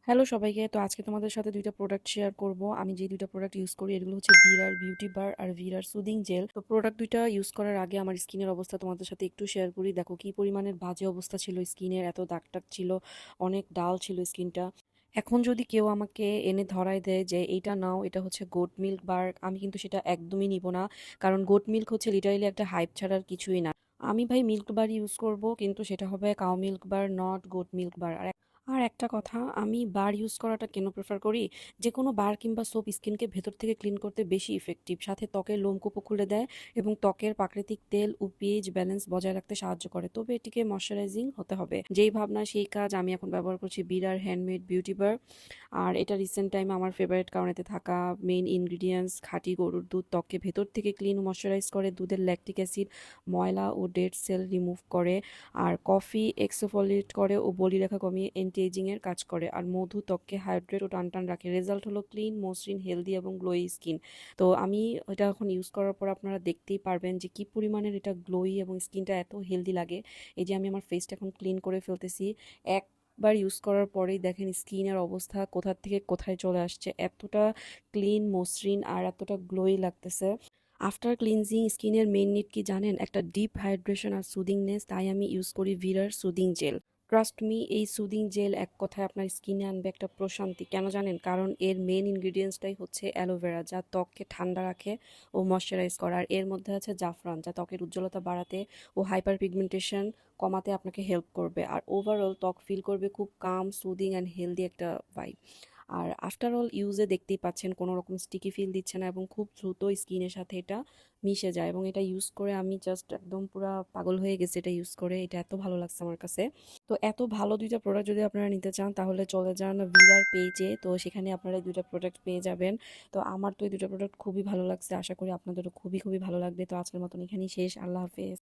Hello সবাইকে। তো আজকে তোমাদের সাথে ২ টা প্রোডাক্ট শেয়ার করব। আমি যে ২ টা প্রোডাক্ট ইউজ করি এগুলো হচ্ছে ভিরার বিউটি বার আর ভিরার সুদিং জেল। তো প্রোডাক্ট ২ টা ইউজ করার আগে আমার স্কিনের অবস্থা তোমাদের সাথে একটু শেয়ার করি। দেখো কি পরিমাণের বাজে অবস্থা ছিল স্কিনের, এত দাগ-টাগ ছিল, অনেক ডাল ছিল স্কিনটা। এখন যদি কেউ আমাকে এনে ধরায় দেয় যে এইটা নাও, এটা হচ্ছে গোট মিল্ক বার, আমি কিন্তু সেটা একদমই নিব না। কারণ গোট মিল্ক হচ্ছে লিটারালি একটা হাইপ ছাড়া আর কিছুই না। আমি ভাই মিল্ক বার ইউজ করব, কিন্তু সেটা হবে cow milk bar, not goat milk bar. আর একটা কথা, আমি বার ইউজ করাটা কেন প্রেফার করি, যে কোনো বার কিংবা সোপ স্কিনকে ভেতর থেকে ক্লিন করতে বেশি ইফেক্টিভ, সাথে ত্বকের লোমকূপও খুলে দেয় এবং ত্বকের প্রাকৃতিক তেল ও পিএইচ ব্যালেন্স বজায় রাখতে সাহায্য করে। তবে এটিকে ময়শ্চারাইজিং হতে হবে, যেই ভাবনা সেই কাজ। আমি এখন ব্যবহার করছি বিরার হ্যান্ডমেড বিউটি বার। আর এটা রিসেন্ট টাইমে আমার ফেভারিট, কারণ এতে থাকা মেইন ইনগ্রিডিয়েন্টস খাঁটি গরুর দুধ ত্বককে ভেতর থেকে ক্লিন ময়শ্চারাইজ করে, দুধের ল্যাকটিক অ্যাসিড ময়লা ও ডেড সেল রিমুভ করে, আর কফি এক্সফোলিয়েট করে ও বলিরেখা কমিয়ে অ্যান্টি এজিং এর কাজ করে, আর মধু ত্বককে হাইড্রেট ও টান টান রাখে। রেজাল্ট হলো ক্লিন, মসৃণ, হেলদি এবং গ্লোয়ি স্কিন। তো আমি এটা এখন ইউজ করার পর আপনারা দেখতেই পারবেন যে কি পরিমাণের এটা গ্লোয়ি এবং স্কিনটা এত হেলদি লাগে। এই যে আমি আমার ফেসটা এখন ক্লিন করে ফেলতেছি, একবার ইউজ করার পরেই দেখেন স্কিনের অবস্থা কোথা থেকে কোথায় চলে আসছে, এতটা ক্লিন, মসৃণ আর এতটা গ্লোয়ি লাগতেছে। আফটার ক্লিনজিং স্কিনের মেইন নিড কি জানেন? একটা ডিপ হাইড্রেশন আর সুদিংনেস। তাই আমি ইউজ করি ভিরার সুদিং জেল। ট্রাস্ট মি, এই সুদিং জেল এক কথায় আপনার স্কিনে আনবে একটা প্রশান্তি। কেন জানেন? কারণ এর মেইন ইনগ্রিডিয়েন্টসটাই হচ্ছে অ্যালোভেরা, যা ত্বককে ঠান্ডা রাখে ও ময়শ্চারাইজ করে। আর এর মধ্যে আছে জাফরান, যা ত্বকের উজ্জ্বলতা বাড়াতে ও হাইপার পিগমেন্টেশন কমাতে আপনাকে হেল্প করবে। আর ওভারঅল ত্বক ফিল করবে খুব কাম, সুদিং অ্যান্ড হেলদি একটা ভাইব। আর আফটার অল ইউজে দেখতেই পাচ্ছেন কোনো রকম স্টিকি ফিল দিচ্ছে না এবং খুব দ্রুত স্কিনের সাথে এটা মিশে যায়। এবং এটা ইউজ করে আমি জাস্ট একদম পুরা পাগল হয়ে গেছি এটা ইউজ করে। এটা এত ভালো লাগছে আমার কাছে। তো এত ভালো ২ টা প্রোডাক্ট যদি আপনারা নিতে চান তাহলে চলে যান ভিরার পেজে। তো সেখানে আপনারা এই ২ টা প্রোডাক্ট পেয়ে যাবেন। তো আমার তো এই ২ টা প্রোডাক্ট খুবই ভালো লাগছে। আশা করি আপনাদেরও খুবই ভালো লাগবে। তো আজকের মতন এখানেই শেষ। আল্লাহ হাফেজ।